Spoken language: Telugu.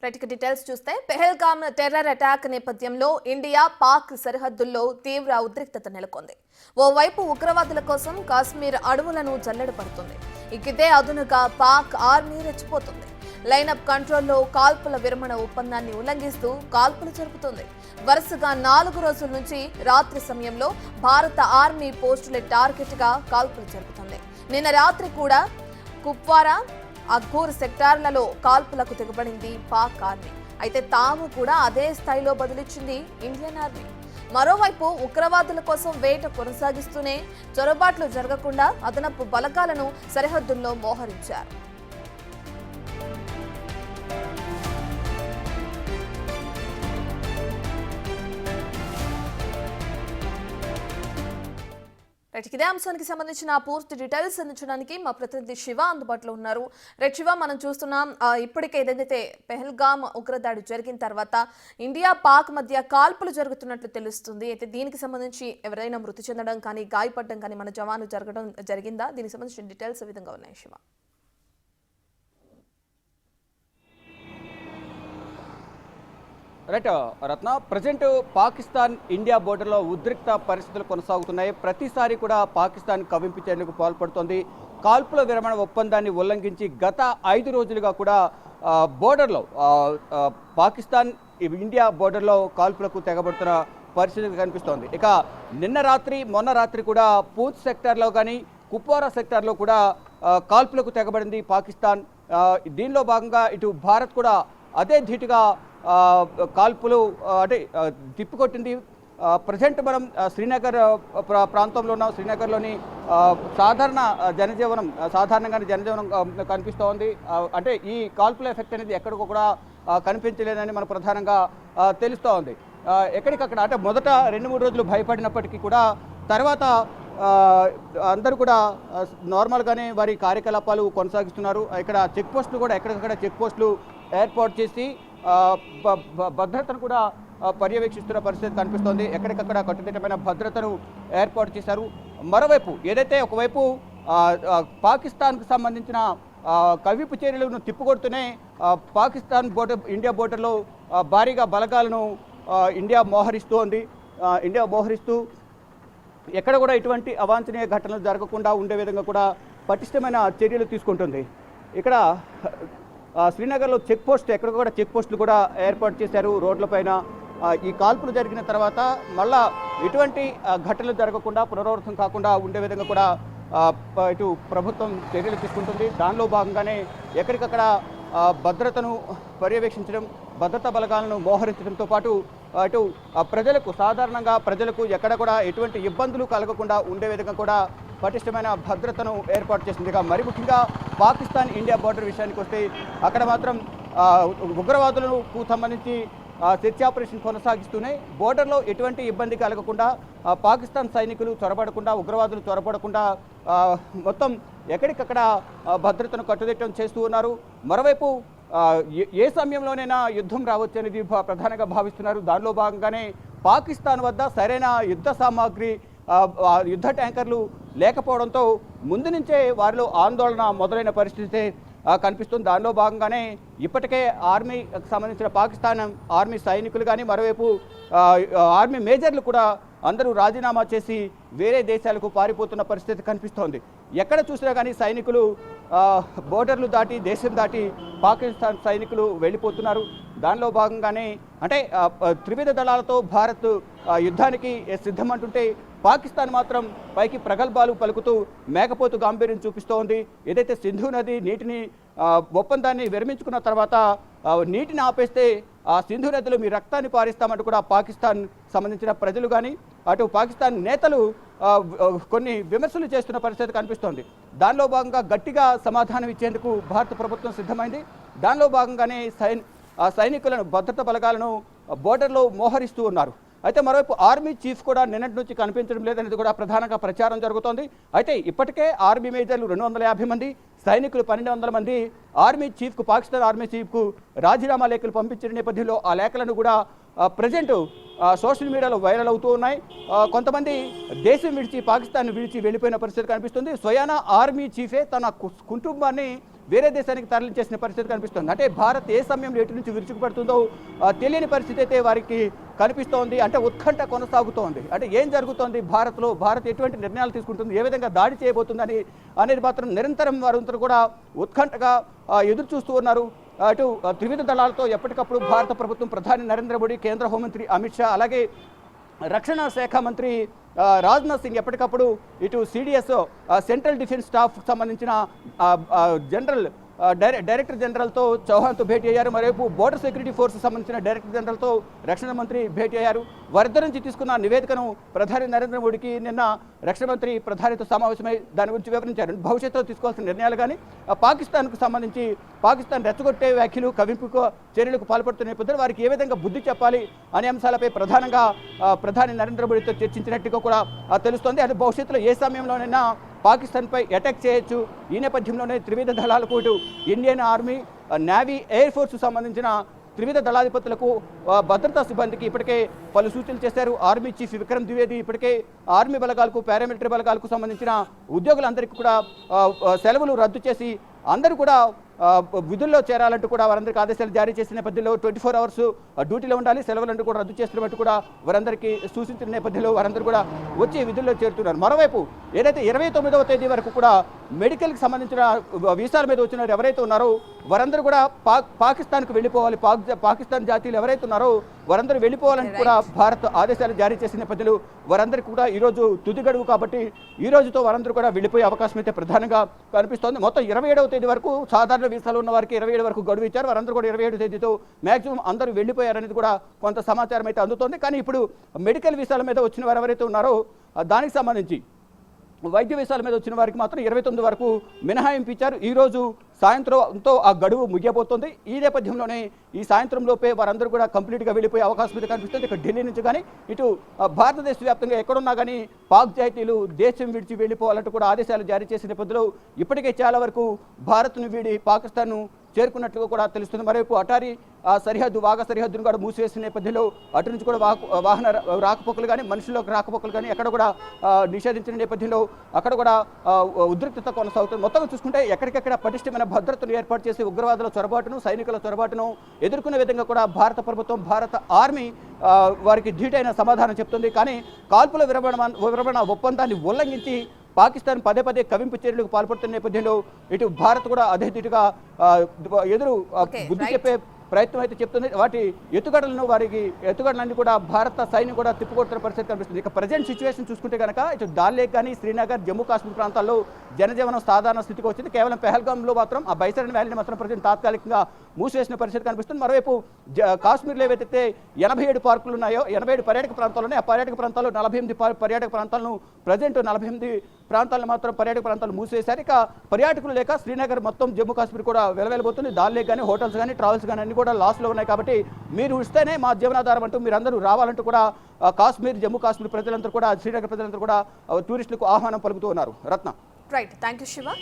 రైట్ డీటెయిల్స్ చూస్తే పెహల్గామ్ టెర్రర్ అటాక్ నేపథ్యంలో ఇండియా పాక్ సరిహద్దుల్లో తీవ్ర ఉద్రిక్తత నెలకొంది. ఓవైపు ఉగ్రవాదుల కోసం కాశ్మీర్ అడవులను జల్లెడ పడుతుంది. ఇదే అదునుగా పాక్ ఆర్మీ రెచ్చిపోతుంది. లైనప్ కంట్రోల్లో కాల్పుల విరమణ ఒప్పందాన్ని ఉల్లంఘిస్తూ కాల్పులు జరుపుతుంది. వరుసగా 4 రోజుల నుంచి రాత్రి సమయంలో భారత ఆర్మీ పోస్టుల టార్గెట్ గా కాల్పులు జరుపుతుంది. నిన్న రాత్రి కూడా కుప్వారా అఘోర్ సెక్టార్లలో కాల్పులకు దిగబడింది పాక్ ఆర్మీ. అయితే తాము కూడా అదే స్థాయిలో బదిలిచ్చింది ఇండియన్ ఆర్మీ. మరోవైపు ఉగ్రవాదుల కోసం వేట కొనసాగిస్తూనే చొరబాట్లు జరగకుండా అదనపు బలగాలను సరిహద్దుల్లో మోహరించారు. ఇదే అంశానికి సంబంధించిన పూర్తి డీటెయిల్స్ అందించడానికి మా ప్రతినిధి శివ అందుబాటులో ఉన్నారు. శివ, మనం చూస్తున్నాం ఇప్పటికే ఏదైతే పెహల్గామ్ ఉగ్రదాడి జరిగిన తర్వాత ఇండియా పాక్ మధ్య కాల్పులు జరుగుతున్నట్లు తెలుస్తుంది. అయితే దీనికి సంబంధించి ఎవరైనా మృతి చెందడం కానీ గాయపడడం కానీ మన జవాను జరిగిందా? దీనికి సంబంధించిన డీటెయిల్స్ ఏ విధంగా ఉన్నాయి శివ? రైట్ రత్న, ప్రజెంట్ పాకిస్తాన్ ఇండియా బోర్డర్లో ఉద్రిక్త పరిస్థితులు కొనసాగుతున్నాయి. ప్రతిసారి కూడా పాకిస్తాన్ కవ్వింపించేందుకు పాల్పడుతోంది. కాల్పుల విరమణ ఒప్పందాన్ని ఉల్లంఘించి గత 5 రోజులుగా కూడా బోర్డర్లో పాకిస్తాన్ ఇండియా బోర్డర్లో కాల్పులకు తెగబడుతున్న పరిస్థితి కనిపిస్తోంది. ఇక నిన్న రాత్రి మొన్న రాత్రి కూడా పూంచ్ సెక్టార్లో కానీ కుప్వారా సెక్టార్లో కూడా కాల్పులకు తెగబడింది పాకిస్తాన్. దీనిలో భాగంగా ఇటు భారత్ కూడా అదే ధీటుగా కాల్పులు అంటే తిప్పికొట్టింది. ప్రజెంట్ మనం శ్రీనగర్ ప్రాంతంలో ఉన్నాం. శ్రీనగర్లోని సాధారణంగానే జనజీవనం కనిపిస్తూ ఉంది. అంటే ఈ కాల్పుల ఎఫెక్ట్ అనేది ఎక్కడికో కూడా కనిపించలేదని మనకు ప్రధానంగా తెలుస్తూ ఉంది. ఎక్కడికక్కడ అంటే మొదట 2-3 రోజులు భయపడినప్పటికీ కూడా తర్వాత అందరూ కూడా నార్మల్గానే వారి కార్యకలాపాలు కొనసాగిస్తున్నారు. ఇక్కడ చెక్ పోస్టులు కూడా ఎక్కడికక్కడ చెక్ పోస్టులు ఏర్పాటు చేసి భద్రతను కూడా పర్యవేక్షిస్తున్న పరిస్థితి కనిపిస్తోంది. ఎక్కడికక్కడ కట్టుదిట్టమైన భద్రతను ఏర్పాటు చేశారు. మరోవైపు ఏదైతే ఒకవైపు పాకిస్తాన్కు సంబంధించిన కవ్వింపు చర్యలను తిప్పుకొడుతూనే పాకిస్తాన్ ఇండియా బోర్డర్లో భారీగా బలగాలను ఇండియా మోహరిస్తూ ఎక్కడ కూడా ఇటువంటి అవాంఛనీయ ఘటనలు జరగకుండా ఉండే విధంగా కూడా పటిష్టమైన చర్యలు తీసుకుంటుంది. ఇక్కడ శ్రీనగర్లో ఎక్కడ కూడా చెక్ పోస్టులు కూడా ఏర్పాటు చేశారు రోడ్లపైన. ఈ కాల్పులు జరిగిన తర్వాత మళ్ళా ఎటువంటి ఘటనలు జరగకుండా పునరావృతం కాకుండా ఉండే విధంగా కూడా ఇటు ప్రభుత్వం చర్యలు తీసుకుంటుంది. దానిలో భాగంగానే ఎక్కడికక్కడ భద్రతను పర్యవేక్షించడం, భద్రతా బలగాలను మోహరించడంతో పాటు అటు సాధారణంగా ప్రజలకు ఎక్కడ కూడా ఎటువంటి ఇబ్బందులు కలగకుండా ఉండే విధంగా కూడా పటిష్టమైన భద్రతను ఏర్పాటు చేసింది. మరి ముఖ్యంగా పాకిస్తాన్ ఇండియా బోర్డర్ విషయానికి వస్తే అక్కడ మాత్రం ఉగ్రవాదులకు సంబంధించి సెర్చ్ ఆపరేషన్ కొనసాగిస్తూనే బోర్డర్లో ఎటువంటి ఇబ్బంది కలగకుండా పాకిస్తాన్ సైనికులు చొరబడకుండా, ఉగ్రవాదులు చొరబడకుండా మొత్తం ఎక్కడికక్కడ భద్రతను కట్టుదిట్టం చేస్తూ ఉన్నారు. మరోవైపు ఏ సమయంలోనైనా యుద్ధం రావచ్చు అనేది ప్రధానంగా భావిస్తున్నారు. దానిలో భాగంగానే పాకిస్తాన్ వద్ద సరైన యుద్ధ సామాగ్రి, యుద్ధ ట్యాంకర్లు లేకపోవడంతో ముందు నుంచే వారిలో ఆందోళన మొదలైన పరిస్థితి కనిపిస్తుంది. దానిలో భాగంగానే ఇప్పటికే ఆర్మీకి సంబంధించిన పాకిస్తాన్ ఆర్మీ సైనికులు కానీ మరోవైపు ఆర్మీ మేజర్లు కూడా అందరూ రాజీనామా చేసి వేరే దేశాలకు పారిపోతున్న పరిస్థితి కనిపిస్తోంది. ఎక్కడ చూసినా కానీ సైనికులు బోర్డర్లు దాటి, దేశం దాటి పాకిస్తాన్ సైనికులు వెళ్ళిపోతున్నారు. దానిలో భాగంగానే అంటే త్రివిధ దళాలతో భారత్ యుద్ధానికి సిద్ధమంటుంటే పాకిస్తాన్ మాత్రం పైకి ప్రగల్భాలు పలుకుతూ మేకపోతు గాంభీర్యం చూపిస్తోంది. ఏదైతే సింధు నది నీటిని ఒప్పందాన్ని విరమించుకున్న తర్వాత నీటిని ఆపేస్తే ఆ సింధు నదిలో మీ రక్తాన్ని పారిస్తామంటూ కూడా పాకిస్తాన్ సంబంధించిన ప్రజలు కానీ అటు పాకిస్తాన్ నేతలు కొన్ని విమర్శలు చేస్తున్న పరిస్థితి కనిపిస్తోంది. దానిలో భాగంగా గట్టిగా సమాధానం ఇచ్చేందుకు భారత ప్రభుత్వం సిద్ధమైంది. దానిలో భాగంగానే సైనికులను, భద్రతా బలగాలను బోర్డర్లో మోహరిస్తూ ఉన్నారు. అయితే మరోవైపు ఆర్మీ చీఫ్ కూడా నిన్నటి నుంచి కనిపించడం లేదనేది కూడా ప్రధానంగా ప్రచారం జరుగుతోంది. అయితే ఇప్పటికే ఆర్మీ మేజర్లు 250 మంది, సైనికులు 1200 మంది పాకిస్తాన్ ఆర్మీ చీఫ్కు రాజీనామా లేఖలు పంపించిన నేపథ్యంలో ఆ లేఖలను కూడా ప్రజెంట్ సోషల్ మీడియాలో వైరల్ అవుతూ ఉన్నాయి. కొంతమంది దేశం విడిచి, పాకిస్తాన్ విడిచి వెళ్ళిపోయిన పరిస్థితి కనిపిస్తుంది. స్వయానా ఆర్మీ చీఫే తన కుటుంబాన్ని వేరే దేశానికి తరలించేసిన పరిస్థితి కనిపిస్తుంది. అంటే భారత్ ఏ సమయంలో ఎటు నుంచి విరుచుకుపడుతుందో తెలియని పరిస్థితి అయితే వారికి కనిపిస్తోంది. అంటే ఉత్కంఠ కొనసాగుతోంది. అంటే ఏం జరుగుతోంది భారత్లో, భారత్ ఎటువంటి నిర్ణయాలు తీసుకుంటుంది, ఏ విధంగా దాడి చేయబోతుందని అనేది మాత్రం నిరంతరం వారంతా కూడా ఉత్కంఠగా ఎదురు చూస్తూ ఉన్నారు. అటు త్రివిధ దళాలతో ఎప్పటికప్పుడు భారత ప్రభుత్వం, ప్రధాని నరేంద్ర మోడీ, కేంద్ర హోంమంత్రి అమిత్ షా, అలాగే రక్షణ శాఖ మంత్రి రాజ్నాథ్ సింగ్ ఎప్పటికప్పుడు ఇటు సిడిఎస్ సెంట్రల్ డిఫెన్స్ స్టాఫ్ సంబంధించిన జనరల్ డైరెక్టర్ జనరల్తో చౌహాన్తో భేటీ అయ్యారు. మరోవైపు బోర్డర్ సెక్యూరిటీ ఫోర్స్ సంబంధించిన డైరెక్టర్ జనరల్తో రక్షణ మంత్రి భేటీ అయ్యారు. వారిద్దరి నుంచి తీసుకున్న నివేదికను ప్రధాని నరేంద్ర మోడీకి నిన్న రక్షణ మంత్రి ప్రధానితో సమావేశమై దాని గురించి వివరించారు. భవిష్యత్తులో తీసుకోవాల్సిన నిర్ణయాలు కానీ పాకిస్తాన్కు సంబంధించి పాకిస్తాన్ రెచ్చగొట్టే వ్యాఖ్యలు, కవింపుకు చర్యలకు పాల్పడుతున్న నేపథ్యంలో వారికి ఏ విధంగా బుద్ధి చెప్పాలి అనే అంశాలపై ప్రధానంగా ప్రధాని నరేంద్ర మోడీతో చర్చించినట్టుగా కూడా తెలుస్తోంది. అది భవిష్యత్తులో ఏ సమయంలోనైనా పాకిస్తాన్పై అటాక్ చేయొచ్చు. ఈ నేపథ్యంలోనే త్రివిధ దళాలకు ఇటు Indian army, navy, air force సంబంధించిన త్రివిధ దళాధిపతులకు, భద్రతా సిబ్బందికి ఇప్పటికే పలు సూచనలు చేశారు. ఆర్మీ చీఫ్ విక్రమ్ ద్వివేది ఇప్పటికే ఆర్మీ బలగాలకు, పారామిలిటరీ బలగాలకు సంబంధించిన ఉద్యోగులందరికీ కూడా సెలవులు రద్దు చేసి అందరూ కూడా విధుల్లో చేరాలంటూ కూడా వారందరికీ ఆదేశాలు జారీ చేసిన నేపథ్యంలో 24 అవర్స్ డ్యూటీలో ఉండాలి, సెలవులంటూ కూడా రద్దు చేస్తున్నట్టు కూడా వారందరికీ సూచించిన నేపథ్యంలో వారందరూ కూడా వచ్చి విధుల్లో చేరుతున్నారు. మరోవైపు ఏదైతే 29వ తేదీ వరకు కూడా మెడికల్కి సంబంధించిన వీసాల మీద వచ్చిన ఎవరైతే ఉన్నారో వారందరూ కూడా పాకిస్తాన్కు వెళ్ళిపోవాలి. పాకిస్తాన్ జాతీయులు ఎవరైతే ఉన్నారో వారందరూ వెళ్ళిపోవాలని కూడా భారత్ ఆదేశాలు జారీ చేసిన నేపథ్యంలో వారందరికీ కూడా ఈరోజు తుది గడువు కాబట్టి ఈ రోజుతో వారందరూ కూడా వెళ్ళిపోయే అవకాశం అయితే ప్రధానంగా కనిపిస్తోంది. మొత్తం 27వ తేదీ వరకు సాధారణ వీసాలు ఉన్న వారికి 27 వరకు గడువు ఇచ్చారు. వారందరూ కూడా 27 తేదీతో మాక్సిమం అందరూ వెళ్ళిపోయారనేది కూడా కొంత సమాచారం అయితే అందుతోంది. కానీ ఇప్పుడు మెడికల్ వీసాల మీద వచ్చిన వారు ఎవరైతే ఉన్నారో దానికి సంబంధించి వైద్య వీసాల మీద వచ్చిన వారికి మాత్రం 29 వరకు మినహాయింపు ఇచ్చారు. ఈరోజు సాయంత్రంతో ఆ గడువు ముగియబోతోంది. ఈ నేపథ్యంలోనే ఈ సాయంత్రం లోపే వారందరూ కూడా కంప్లీట్గా వెళ్ళిపోయే అవకాశం అయితే కనిపిస్తుంది. ఇక్కడ ఢిల్లీ నుంచి కానీ ఇటు భారతదేశ వ్యాప్తంగా ఎక్కడున్నా కానీ పాక్ జాతీయులు దేశం విడిచి వెళ్ళిపోవాలంటూ కూడా ఆదేశాలు జారీ చేసిన నేపథ్యంలో ఇప్పటికే చాలా వరకు భారత్ను వీడి పాకిస్తాన్ను చేరుకున్నట్లుగా కూడా తెలుస్తుంది. మరోవైపు అటారీ సరిహద్దు, వాఘా సరిహద్దును కూడా మూసివేసిన నేపథ్యంలో అటు నుంచి కూడా వాహన రాకపోకలు కానీ, మనుషుల్లోకి రాకపోకలు కానీ ఎక్కడ కూడా నిషేధించిన నేపథ్యంలో అక్కడ కూడా ఉద్రిక్తత కొనసాగుతుంది. మొత్తం చూసుకుంటే ఎక్కడికెక్కడ పటిష్టమైన భద్రతను ఏర్పాటు చేసి ఉగ్రవాదుల చొరబాటును, సైనికుల చొరబాటును ఎదుర్కొనే విధంగా కూడా భారత ప్రభుత్వం, భారత ఆర్మీ వారికి ధీటైన సమాధానం చెప్తుంది. కానీ కాల్పుల విరమణ ఒప్పందాన్ని ఉల్లంఘించి పాకిస్తాన్ పదే పదే కవింపు చర్యలకు పాల్పడుతున్న నేపథ్యంలో ఇటు భారత్ కూడా అదే ధీటుగా బుద్ధి చెప్పే ప్రయత్నం అయితే చెప్తుంది. వాటి ఎత్తుగడలన్నీ కూడా భారత సైన్యం కూడా తిప్పుకొడుతున్న పరిస్థితి కనిపిస్తుంది. ఇక ప్రజెంట్ సిచ్యువేషన్ చూసుకుంటే కనుక ఇటు దాల్ లేక్ కానీ, శ్రీనగర్, జమ్మూ కాశ్మీర్ ప్రాంతాల్లో జనజీవనం సాధారణ స్థితికి వచ్చింది. కేవలం పెహల్గాంలో మాత్రం ఆ బైసరన్ వ్యాలీని మాత్రం ప్రజెంట్ తాత్కాలికంగా మూసివేసిన పరిస్థితి కనిపిస్తుంది. మరోవైపు కాశ్మీర్లో ఏవైతే 87 పార్కులు ఉన్నాయో, 87 పర్యాటక ప్రాంతాలు ఉన్నాయి. ఆ పర్యాటక ప్రాంతాల్లో 48 పర్యాటక ప్రాంతాలను ప్రజెంట్ 48 ప్రాంతాలను మాత్రం పర్యాటక ప్రాంతాలు మూసివేశారు. ఇక పర్యాటకులు లేక శ్రీనగర్ మొత్తం జమ్మూ కాశ్మీర్ కూడా వెలవెలబోతుంది. దాల్ లేక్ కానీ, హోటల్స్ కానీ, ట్రావెల్స్ కానీ అన్ని కూడా లాస్లో ఉన్నాయి. కాబట్టి మీరు ఇస్తేనే మా జీవనాధారం అంటూ మీరందరూ రావాలంటూ కూడా కాశ్మీర్, జమ్మూ కాశ్మీర్ ప్రజలందరూ కూడా, శ్రీనగర్ ప్రజలందరూ కూడా టూరిస్టులకు ఆహ్వానం పలుకుతూ ఉన్నారు. Ratna. Right, thank you Shiva.